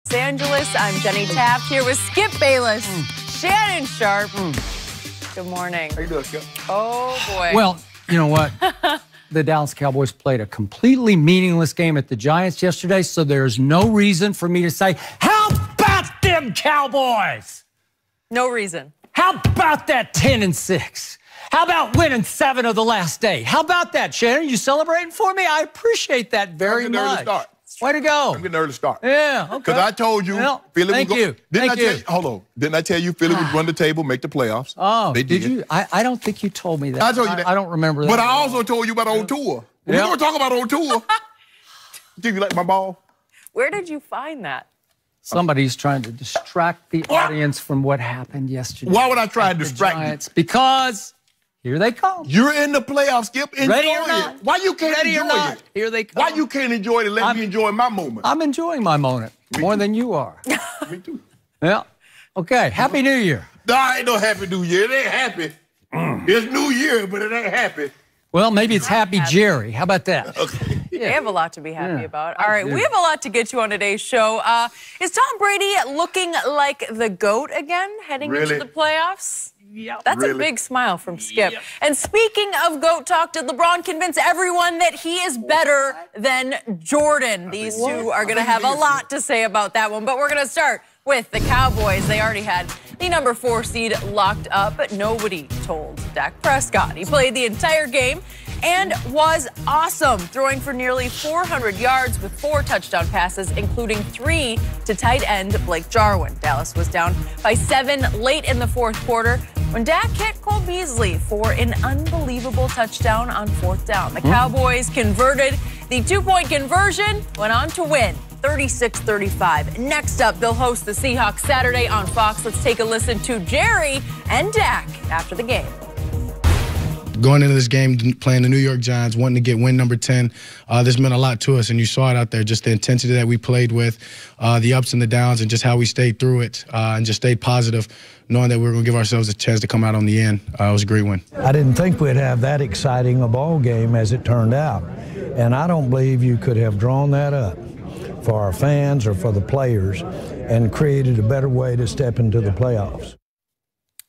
Los Angeles. I'm Jenny Taft here with Skip Bayless, Shannon Sharp. Good morning. How you doing, Skip? Oh, boy. Well, you know what? The Dallas Cowboys played a completely meaningless game at the Giants yesterday, so there's no reason for me to say, how about them Cowboys? No reason. How about that 10-6? How about winning 7 of the last 8? How about that, Shannon? You celebrating for me? I appreciate that very much. Start. Way to go. I'm getting early start. Yeah, okay. Because I told you, Philly thank would go. you. Didn't I tell you? Hold on. Didn't I tell you Philly would run the table, make the playoffs? Oh, they did. You? I don't think you told me that. I told you that. I don't remember that. But I also told you about on tour. We're going to talk about on tour. Do you like my ball? Where did you find that? Somebody's trying to distract the audience from what happened yesterday. Why would I try and distract you? Because here they come. You're in the playoffs, Skip. Enjoy Ready or not? it. Why you can't Ready enjoy or not? it? Here they come. Why you can't enjoy it and let me enjoy my moment? I'm enjoying my moment more than you are. Me too. Yeah. Okay. Happy New Year. No, I ain't no Happy New Year. It ain't happy. It's New Year, but it ain't happy. Well, maybe it's Happy Jerry. How about that? Okay. We have a lot to be happy about. All right, we have a lot to get to on today's show. Is Tom Brady looking like the GOAT again, heading into the playoffs? Yeah. That's a big smile from Skip. Yep. And speaking of GOAT talk, did LeBron convince everyone that he is better than Jordan? These two are going to have a lot to say about that one, but we're going to start with the Cowboys. They already had the number 4 seed locked up, but nobody told Dak Prescott. He played the entire game and was awesome, throwing for nearly 400 yards with 4 touchdown passes, including 3 to tight end Blake Jarwin. Dallas was down by 7 late in the 4th quarter when Dak hit Cole Beasley for an unbelievable touchdown on 4th down. The Cowboys converted the 2-point conversion, went on to win 36-35. Next up, they'll host the Seahawks Saturday on Fox. Let's take a listen to Jerry and Dak after the game. Going into this game, playing the New York Giants, wanting to get win number 10, this meant a lot to us, and you saw it out there, just the intensity that we played with, the ups and the downs, and just how we stayed through it, and just stayed positive, knowing that we were going to give ourselves a chance to come out on the end. It was a great win. I didn't think we'd have that exciting a ball game as it turned out, and I don't believe you could have drawn that up for our fans or for the players and created a better way to step into the playoffs.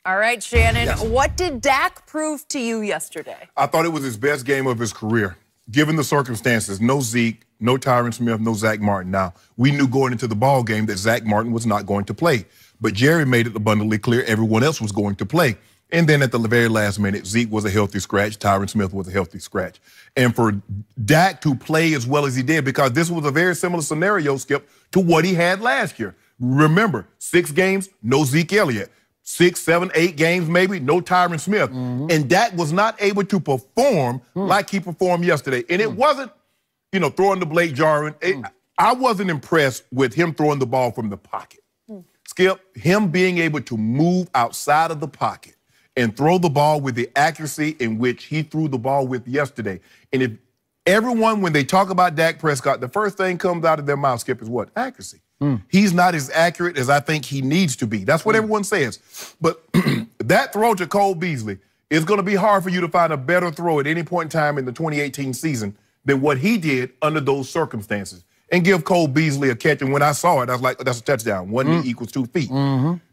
All right, Shannon, what did Dak prove to you yesterday? I thought it was his best game of his career. Given the circumstances, no Zeke, no Tyron Smith, no Zach Martin. Now, we knew going into the ball game that Zach Martin was not going to play, but Jerry made it abundantly clear everyone else was going to play. And then at the very last minute, Zeke was a healthy scratch, Tyron Smith was a healthy scratch. And for Dak to play as well as he did, because this was a very similar scenario, Skip, to what he had last year. Remember, 6 games, no Zeke Elliott. 6, 7, 8 games maybe, no Tyron Smith. And Dak was not able to perform like he performed yesterday. And it wasn't, throwing the Blake Jarwin. I wasn't impressed with him throwing the ball from the pocket. Skip, him being able to move outside of the pocket and throw the ball with the accuracy in which he threw the ball with yesterday. And if everyone, when they talk about Dak Prescott, the first thing comes out of their mouth, Skip, is what? Accuracy. He's not as accurate as I think he needs to be. That's what everyone says. But that throw to Cole Beasley is going to be hard for you to find a better throw at any point in time in the 2018 season than what he did under those circumstances. And give Cole Beasley a catch. And when I saw it, I was like, that's a touchdown. 1 knee equals 2 feet.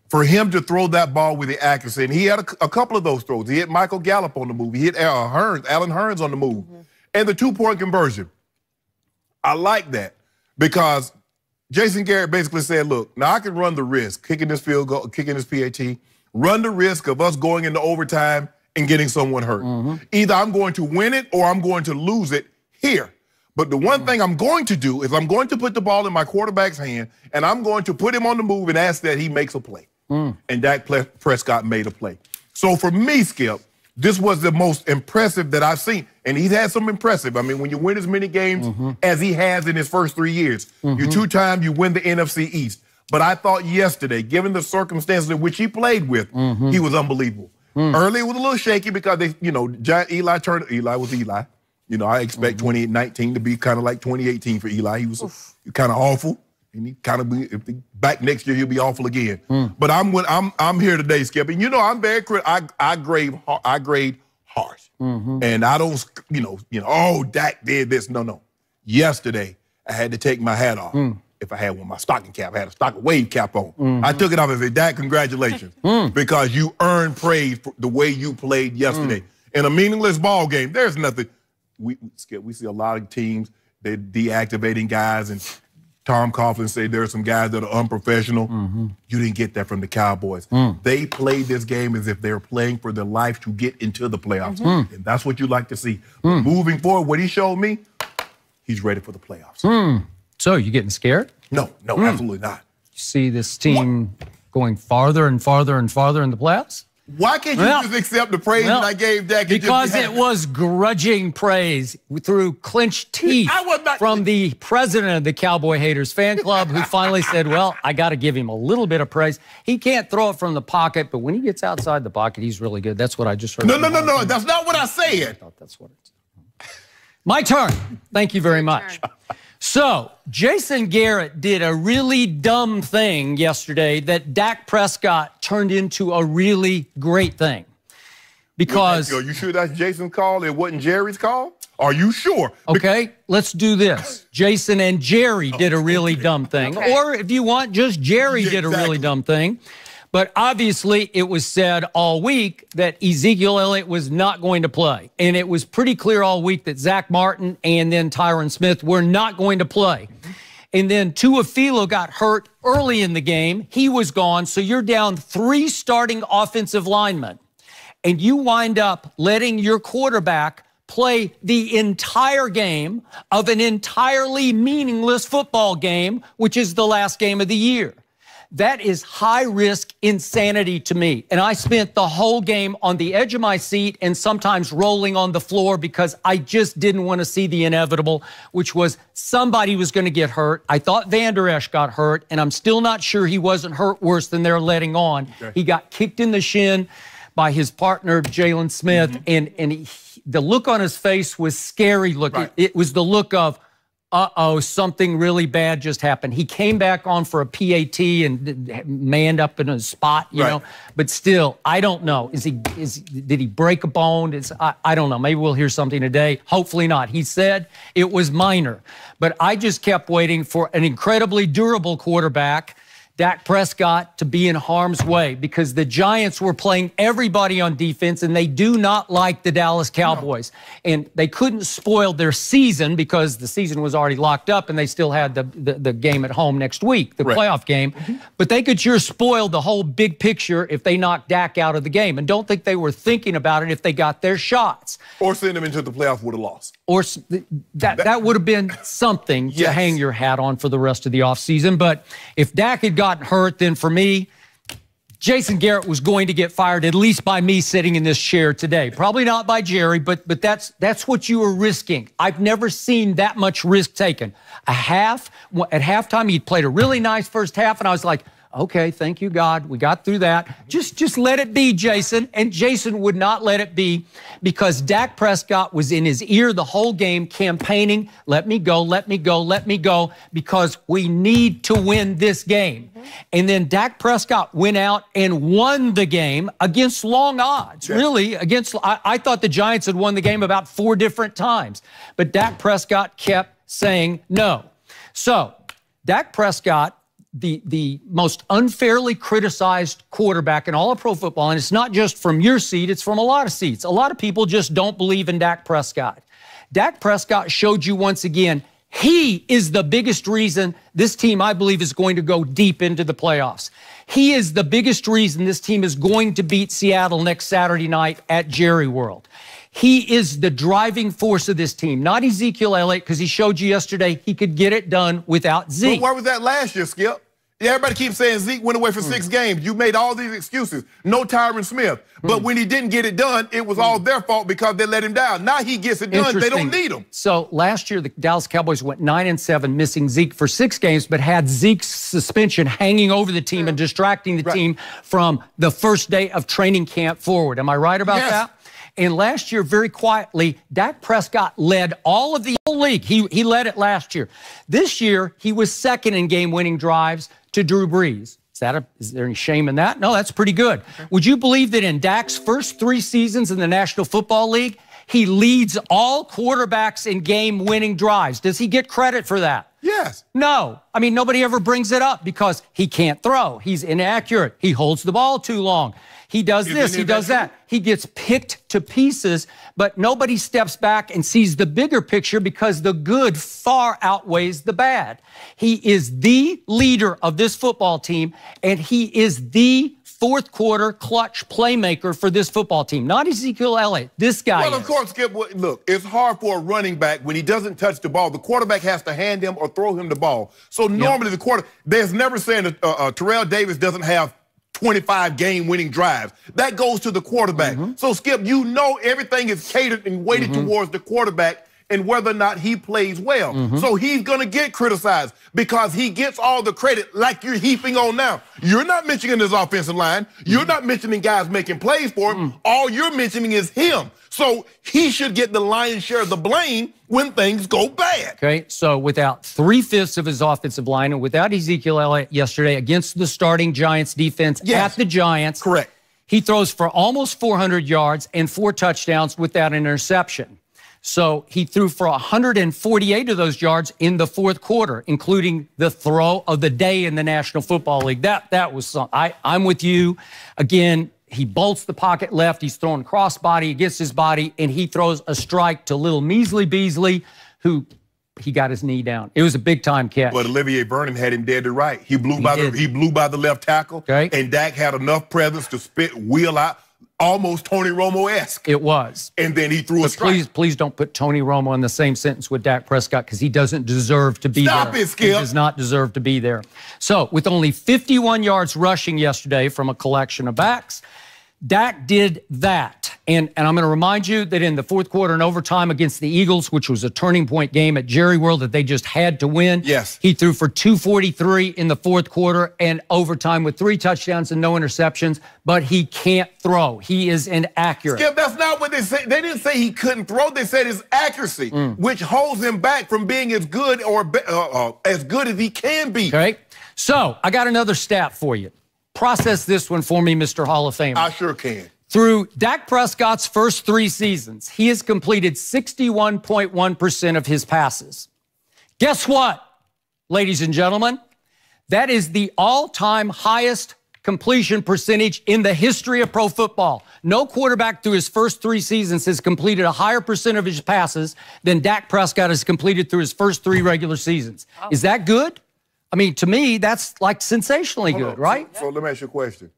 For him to throw that ball with the accuracy, and he had a couple of those throws. He hit Michael Gallup on the move. He hit Alan Hearns on the move. And the 2-point conversion. I like that because Jason Garrett basically said, look, now I can run the risk, kicking this field goal, kicking this PAT, run the risk of us going into overtime and getting someone hurt. Either I'm going to win it or I'm going to lose it here. But the one thing I'm going to do is I'm going to put the ball in my quarterback's hand and I'm going to put him on the move and ask that he makes a play. And Dak Prescott made a play. So for me, Skip, this was the most impressive that I've seen. And he's had some impressive. I mean, when you win as many games as he has in his first 3 years, you 2 times you win the NFC East. But I thought yesterday, given the circumstances in which he played with, he was unbelievable. Early it was a little shaky because they, giant Eli was Eli. I expect 2019 to be kind of like 2018 for Eli. He was kind of awful. And he kind of be back next year. He'll be awful again. But I'm here today, Skip. And I'm very critical. I grade harsh, and I don't oh Dak did this. No. Yesterday I had to take my hat off. if I had my stocking cap, I had a stocking wave cap on. I took it off and said, Dak, congratulations, because you earned praise for the way you played yesterday. In a meaningless ball game, there's nothing. We see a lot of teams, they're deactivating guys, and Tom Coughlin said there are some guys that are unprofessional. You didn't get that from the Cowboys. They played this game as if they were playing for their life to get into the playoffs. And that's what you like to see. But moving forward, what he showed me, he's ready for the playoffs. So you getting scared? No, absolutely not. You see this team going farther and farther and farther in the playoffs? Why can't you just accept the praise that I gave Dak? Because it was grudging praise through clenched teeth from the president of the Cowboy Haters fan club, who finally said, well, I got to give him a little bit of praise. He can't throw it from the pocket, but when he gets outside the pocket, he's really good. That's what I just heard. No, that's not what I said. I thought that's what it's. My turn. Thank you very much. So, Jason Garrett did a really dumb thing yesterday that Dak Prescott turned into a really great thing. Because... Are you sure that's Jason's call? It wasn't Jerry's call? Are you sure? Okay, let's do this. Jason and Jerry did a really dumb thing. Okay. Or if you want, just Jerry did a really dumb thing. But obviously, it was said all week that Ezekiel Elliott was not going to play. And it was pretty clear all week that Zach Martin and then Tyron Smith were not going to play. And then Tuafilo got hurt early in the game. He was gone. So you're down 3 starting offensive linemen. And you wind up letting your quarterback play the entire game of an entirely meaningless football game, which is the last game of the year. That is high-risk insanity to me. And I spent the whole game on the edge of my seat and sometimes rolling on the floor because I just didn't want to see the inevitable, which was somebody was going to get hurt. I thought Van Der Esch got hurt, and I'm still not sure he wasn't hurt worse than they're letting on. He got kicked in the shin by his partner, Jalen Smith, and the look on his face was scary looking. It was the look of, uh-oh, something really bad just happened. He came back on for a PAT and manned up in a spot, you know. But still, I don't know. Did he break a bone? I don't know. Maybe we'll hear something today. Hopefully not. He said it was minor. But I just kept waiting for an incredibly durable quarterback, Dak Prescott, to be in harm's way because the Giants were playing everybody on defense, and they do not like the Dallas Cowboys. And they couldn't spoil their season because the season was already locked up, and they still had the game at home next week, the playoff game. But they could sure spoil the whole big picture if they knocked Dak out of the game. And don't think they were thinking about it if they got their shots. Or send them into the playoffs with a loss. Or that would have been something to hang your hat on for the rest of the offseason. But if Dak had gotten hurt, then for me, Jason Garrett was going to get fired, at least by me sitting in this chair today. Probably not by Jerry, but that's what you were risking. I've never seen that much risk taken. At halftime, he'd played a really nice first half, and I was like, okay, thank you, God. We got through that. Just let it be, Jason. And Jason would not let it be because Dak Prescott was in his ear the whole game campaigning, let me go, let me go, let me go, because we need to win this game. And then Dak Prescott went out and won the game against long odds, really. I thought the Giants had won the game about 4 different times. But Dak Prescott kept saying no. So Dak Prescott, the most unfairly criticized quarterback in all of pro football, and it's not just from your seat, it's from a lot of seats. A lot of people just don't believe in Dak Prescott. Dak Prescott showed you once again he is the biggest reason this team, I believe, is going to go deep into the playoffs. He is the biggest reason this team is going to beat Seattle next Saturday night at Jerry World. He is the driving force of this team, not Ezekiel Elliott, because he showed you yesterday he could get it done without Zeke. But where was that last year, Skip? Everybody keeps saying Zeke went away for 6 games. You made all these excuses. No Tyron Smith. But when he didn't get it done, it was all their fault because they let him down. Now he gets it done. They don't need him. So last year, the Dallas Cowboys went 9-7, missing Zeke for 6 games, but had Zeke's suspension hanging over the team and distracting the team from the first day of training camp forward. Am I right about that? And last year, very quietly, Dak Prescott led all of the whole league. He led it last year. This year, he was second in game-winning drives to Drew Brees. Is there any shame in that? No, that's pretty good. Would you believe that in Dak's first 3 seasons in the National Football League, He leads all quarterbacks in game-winning drives. Does he get credit for that? Yes. No. I mean, nobody ever brings it up because he can't throw. He's inaccurate. He holds the ball too long. He does this, he does that. He gets picked to pieces, but nobody steps back and sees the bigger picture because the good far outweighs the bad. He is the leader of this football team, and he is the fourth quarter clutch playmaker for this football team. Not Ezekiel Elliott. This guy Well, of course, Skip, look, it's hard for a running back when he doesn't touch the ball. The quarterback has to hand him or throw him the ball. So normally there's never saying that Terrell Davis doesn't have 25 game-winning drives. That goes to the quarterback. So, Skip, you know everything is catered and weighted towards the quarterback and whether or not he plays well. So he's going to get criticized because he gets all the credit like you're heaping on now. You're not mentioning his offensive line. You're not mentioning guys making plays for him. All you're mentioning is him. So he should get the lion's share of the blame when things go bad. Okay, so without 3/5 of his offensive line and without Ezekiel Elliott yesterday against the starting Giants defense at the Giants. Correct. He throws for almost 400 yards and 4 touchdowns without an interception. So he threw for 148 of those yards in the fourth quarter, including the throw of the day in the National Football League. That was something. I'm with you. Again, he bolts the pocket left. He's throwing crossbody against his body, and he throws a strike to little measly Beasley, who he got his knee down. It was a big-time catch. But Olivier Vernon had him dead to right. He blew by the left tackle, and Dak had enough presence to wheel out. Almost Tony Romo-esque. It was. And then he threw a strike. Please don't put Tony Romo in the same sentence with Dak Prescott because he doesn't deserve to be there. Stop it, Skip. He does not deserve to be there. So with only 51 yards rushing yesterday from a collection of backs, Dak did that. And I'm going to remind you that in the fourth quarter and overtime against the Eagles, which was a turning point game at Jerry World that they just had to win, he threw for 243 in the fourth quarter and overtime with 3 touchdowns and no interceptions, but he can't throw. He is inaccurate. Skip, that's not what they said. They didn't say he couldn't throw. They said his accuracy, which holds him back from being as good or as good as he can be. Okay, so I got another stat for you. Process this one for me, Mr. Hall of Famer. I sure can. Through Dak Prescott's first 3 seasons, he has completed 61.1% of his passes. Guess what, ladies and gentlemen? That is the all-time highest completion percentage in the history of pro football. No quarterback through his first 3 seasons has completed a higher percent of his passes than Dak Prescott has completed through his first 3 regular seasons. Is that good? I mean, to me, that's like sensationally good, right? So let me ask you a question.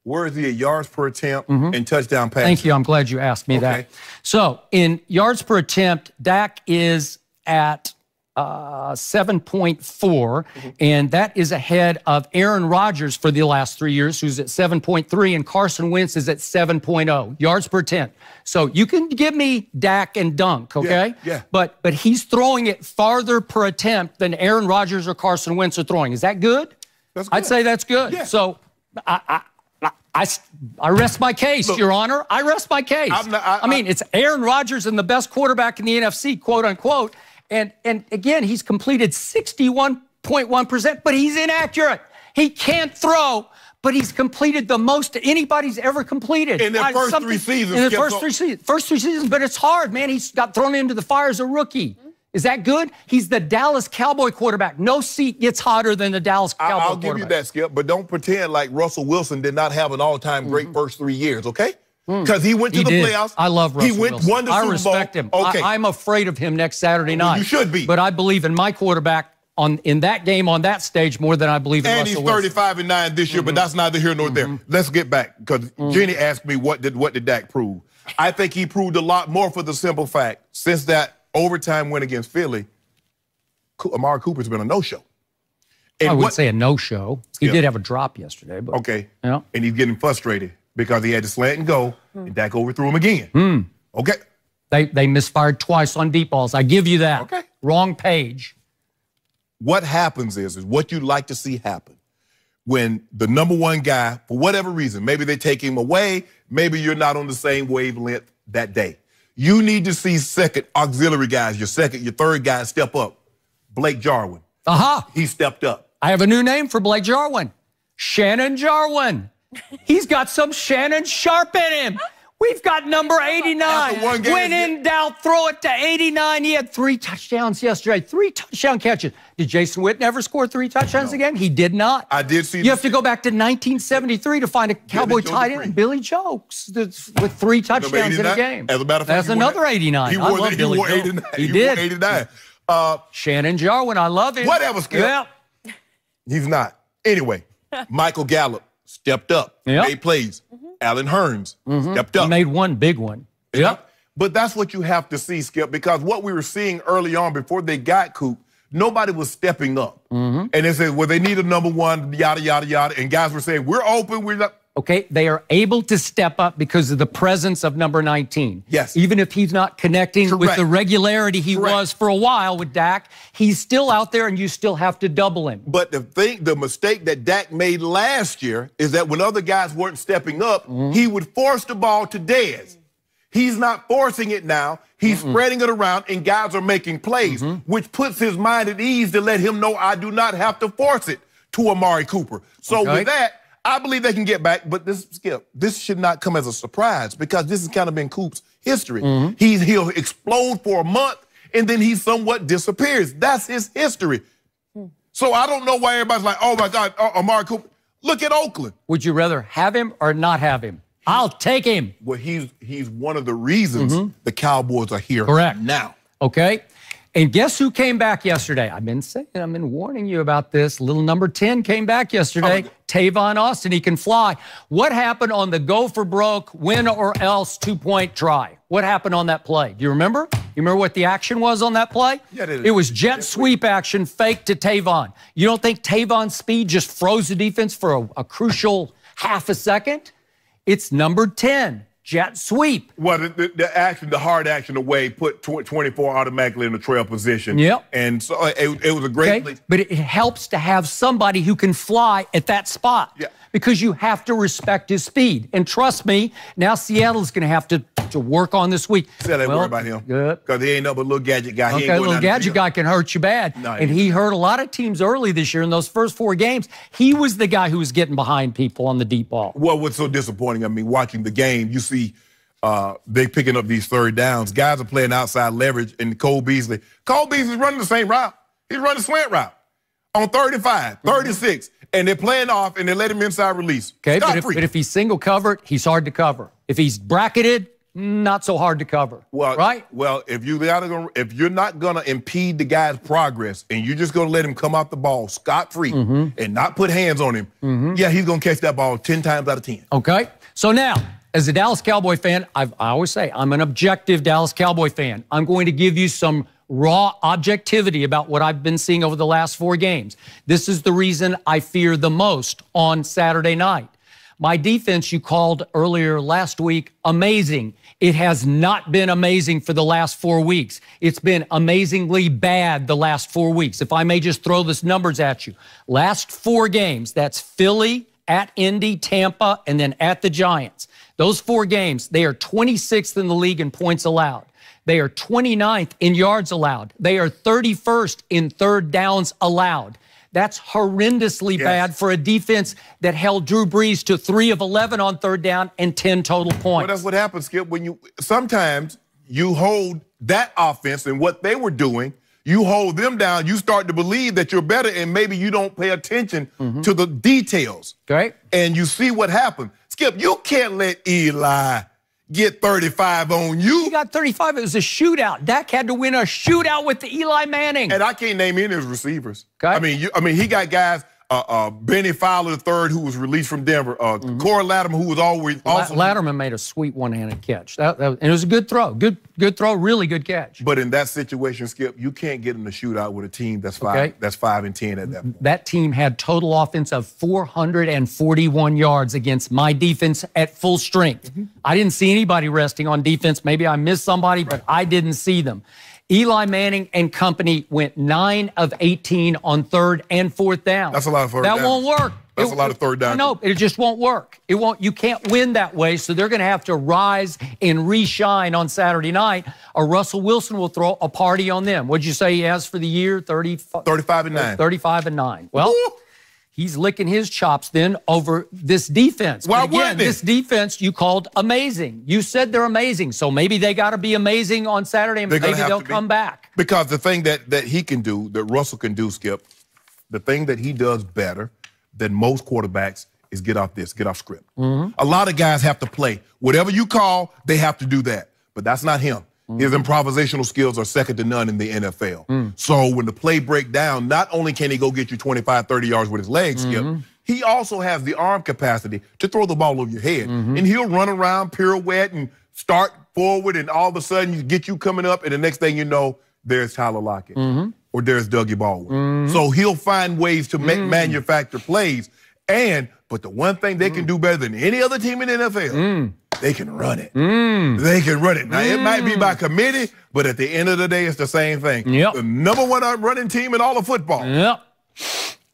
Where is he at yards per attempt and touchdown passes? Thank you. I'm glad you asked me that. So in yards per attempt, Dak is at 7.4, and that is ahead of Aaron Rodgers for the last 3 years, who's at 7.3, and Carson Wentz is at 7.0 yards per attempt. So you can give me Dak and dunk, okay? Yeah. But he's throwing it farther per attempt than Aaron Rodgers or Carson Wentz are throwing. Is that good? That's good. I'd say that's good. Yeah. So I rest my case, Look, Your Honor. I rest my case. I mean, it's Aaron Rodgers and the best quarterback in the NFC, quote unquote. And again, he's completed 61.1%, but he's inaccurate. He can't throw, but he's completed the most anybody's ever completed. In their first 3 seasons. In the first three seasons, but it's hard, man. He's got thrown into the fire as a rookie. Is that good? He's the Dallas Cowboy quarterback. No seat gets hotter than the Dallas Cowboy quarterback. I'll give you that, Skip, but don't pretend like Russell Wilson did not have an all-time great first 3 years, okay? Because he went to the playoffs. I love Russell Wilson. He won the Super Bowl. I respect him. Okay. I'm afraid of him next Saturday night. You should be. But I believe in my quarterback in that game on that stage more than I believe in Russell Wilson. And he's 35-9 this year, but that's neither here nor there. Let's get back, because Jenny asked me what did Dak prove. I think he proved a lot more for the simple fact, since that overtime win against Philly, Amari Cooper's been a no-show. I wouldn't say a no-show. He did have a drop yesterday. But, okay. And he's getting frustrated because he had to slant and go, and Dak overthrew him again. Okay. They misfired twice on deep balls. I give you that. Okay. Wrong page. What happens is what you'd like to see happen when the number 1 guy, for whatever reason, maybe they take him away, maybe you're not on the same wavelength that day. You need to see second auxiliary guys, your second, your third guy step up. Blake Jarwin. He stepped up. I have a new name for Blake Jarwin. Shannon Jarwin. He's got some Shannon Sharp in him. We've got number 89. When in doubt, throw it to 89. He had 3 touchdowns yesterday, 3 touchdown catches. Did Jason Witten ever score 3 touchdowns again? He did not. I did see. You have to go back to 1973 to find a Cowboy tight end, Billy Jokes, with 3 touchdowns in a game. As a matter of fact, that's another 89. He wore 89. He did. 89. Shannon Jarwin, I love him. Whatever, Skip. Yeah. He's not. Anyway, Michael Gallup stepped up, made plays. Alan Hearns stepped up. He made one big one. Yep. But that's what you have to see, Skip, because what we were seeing early on before they got Coop, nobody was stepping up. And they said, well, they need a number 1, yada, yada, yada. And guys were saying, we're open, we're not. Okay, they are able to step up because of the presence of number 19. Yes. Even if he's not connecting with the regularity he was for a while with Dak, he's still out there and you still have to double him. But the mistake that Dak made last year is that when other guys weren't stepping up, he would force the ball to Dez. He's not forcing it now. He's spreading it around, and guys are making plays, which puts his mind at ease to let him know I do not have to force it to Amari Cooper. So with that, I believe they can get back, but this should not come as a surprise because this has kind of been Coop's history. He'll explode for a month, and then he somewhat disappears. That's his history. So I don't know why everybody's like, oh, my God, Amari Cooper. Look at Oakland. Would you rather have him or not have him? I'll take him. Well, he's one of the reasons the Cowboys are here now. Okay. And guess who came back yesterday? I've been warning you about this. Little number 10 came back yesterday. Tavon Austin, he can fly. What happened on the go for broke, win or else 2-point try? What happened on that play? Do you remember? You remember what the action was on that play? Yeah, it was jet sweep action, fake to Tavon. You don't think Tavon's speed just froze the defense for a crucial half a second? It's number 10. Jet sweep. Well, the hard action away put 24 automatically in the trail position. Yep. And so it was a great play. But it helps to have somebody who can fly at that spot. Yeah. Because you have to respect his speed. And trust me, now Seattle's going to have to work on this week. Say that worry about him. Good. Because he ain't no but little gadget guy. Okay, little gadget guy can hurt you bad. No, and he hurt a lot of teams early this year in those first 4 games. He was the guy who was getting behind people on the deep ball. Well, what's so disappointing, I mean, watching the game, you see they picking up these 3rd downs. Guys are playing outside leverage, and Cole Beasley's running the same route. He's running a slant route on 35, 36. And they're playing off, and they let him inside release. Okay, but if he's single covered, he's hard to cover. If he's bracketed, not so hard to cover. Well, right? Well, if you're not gonna impede the guy's progress, and you're just gonna let him come out the ball scot-free and not put hands on him, yeah, he's gonna catch that ball 10 times out of 10. Okay. So now, as a Dallas Cowboy fan, I always say I'm an objective Dallas Cowboy fan. I'm going to give you some raw objectivity about what I've been seeing over the last 4 games. This is the reason I fear the most on Saturday night. My defense, you called earlier last week, amazing. It has not been amazing for the last 4 weeks. It's been amazingly bad the last 4 weeks. If I may just throw these numbers at you. Last 4 games, that's Philly, at Indy, Tampa, and then at the Giants. Those 4 games, they are 26th in the league in points allowed. They are 29th in yards allowed. They are 31st in 3rd downs allowed. That's horrendously bad for a defense that held Drew Brees to 3 of 11 on 3rd down and 10 total points. Well, that's what happens, Skip. Sometimes you hold that offense and what they were doing, you hold them down, you start to believe that you're better, and maybe you don't pay attention to the details. Okay. And you see what happened. Skip, you can't let Eli get 35 on you. He got 35. It was a shootout. Dak had to win a shootout with the Eli Manning. And I can't name any of his receivers. Okay. I mean, he got guys. Benny Fowler III, who was released from Denver. Corey Latimer, who was always awesome. Latterman made a sweet one-handed catch. And it was a good throw. Good throw, really good catch. But in that situation, Skip, you can't get in the shootout with a team that's 5 and 10 at that point. That team had total offense of 441 yards against my defense at full strength. I didn't see anybody resting on defense. Maybe I missed somebody, but I didn't see them. Eli Manning and company went 9 of 18 on 3rd and 4th down. That's a lot of 3rd down. That won't work. That's a lot of 3rd down. No, it just won't work. It won't. You can't win that way, so they're going to have to rise and re-shine on Saturday night, or Russell Wilson will throw a party on them. What'd you say he has for the year? 35 and 9. 35 and 9. Well, he's licking his chops then over this defense. Why but again, wouldn't it? this defense you called amazing. You said they're amazing, so maybe they got to be amazing on Saturday, and maybe they'll come back. Because the thing that he can do, that Russell can do, Skip, the thing that he does better than most quarterbacks is get off script. A lot of guys have to play. Whatever you call, they have to do that. But that's not him. His improvisational skills are second to none in the NFL. So when the play break down, not only can he go get you 25, 30 yards with his legs, Skip, he also has the arm capacity to throw the ball over your head. And he'll run around, pirouette, and start forward, and all of a sudden you get you coming up, and the next thing you know, there's Tyler Lockett or there's Dougie Baldwin. So he'll find ways to manufacture plays. But the one thing they can do better than any other team in the NFL, they can run it. They can run it. Now, it might be by committee, but at the end of the day, it's the same thing. Yep. The number one running team in all of football. Yep.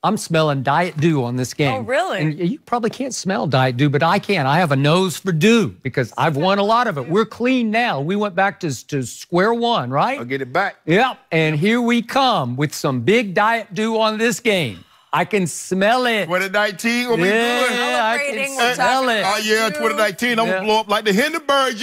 I'm smelling Diet Dew on this game. Oh, really? And you probably can't smell Diet Dew, but I can. I have a nose for Dew because I've won a lot of it. We're clean now. We went back to square one, right? I'll get it back. Yep. And here we come with some big Diet Dew on this game. I can smell it. 2019 will be good. I can smell it. Oh, yeah, 2019, I'm going to blow up like the Hindenburg.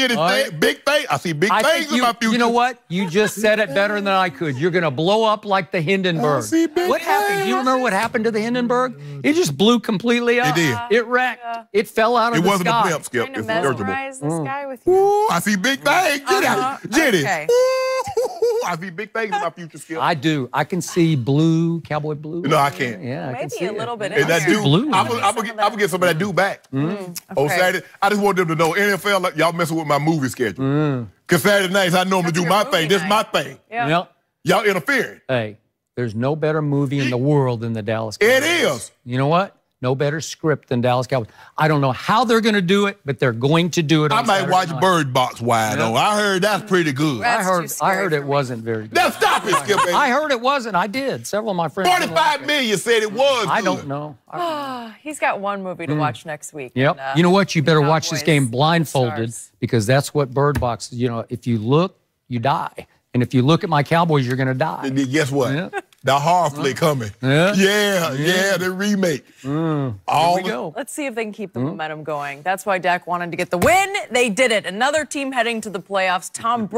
Big thing. I see big things in my future. You know what? You just said it better than I could. You're going to blow up like the Hindenburg. I see big What happened? Do you remember what happened to the Hindenburg? It just blew completely up. It did. It wrecked. It fell out of the sky. It wasn't a blimp, Skip. Trying to It's dirigible. mesmerize this guy with you. Ooh, I see big things. Jenny. Okay. Ooh, I see big things in my future, Skip. I do. I can see blue, cowboy blue. No, I can't. Yeah, I can see Maybe a little bit And in that there. dude, blue. I'm gonna get some of that dude back on Saturday. I just want them to know NFL, like, y'all messing with my movie schedule. Because Saturday nights I normally do my thing. This is my thing. Yep. Y'all interfering. Hey, there's no better movie in the world than the Dallas Cowboys. It is. You know what? No better script than Dallas Cowboys. I don't know how they're going to do it, but they're going to do it. I on might Saturday watch night. Bird Box wide on. I heard that's pretty good. That's too I scary heard for it me. wasn't very good. Now stop it, Skip. I heard it wasn't. I did. Several of my friends. didn't like 45 it. million said it was. I good. don't know. He's got one movie to watch next week. Yep. and, You know what? You better watch this Cowboys game blindfolded Stars. because that's what Bird Box. You know, if you look, you die, and if you look at my Cowboys, you're going to die. And then guess what? Yeah. The horror flick coming. Yeah, the remake. Here we go. Let's see if they can keep the momentum going. That's why Dak wanted to get the win. They did it. Another team heading to the playoffs. Tom Brady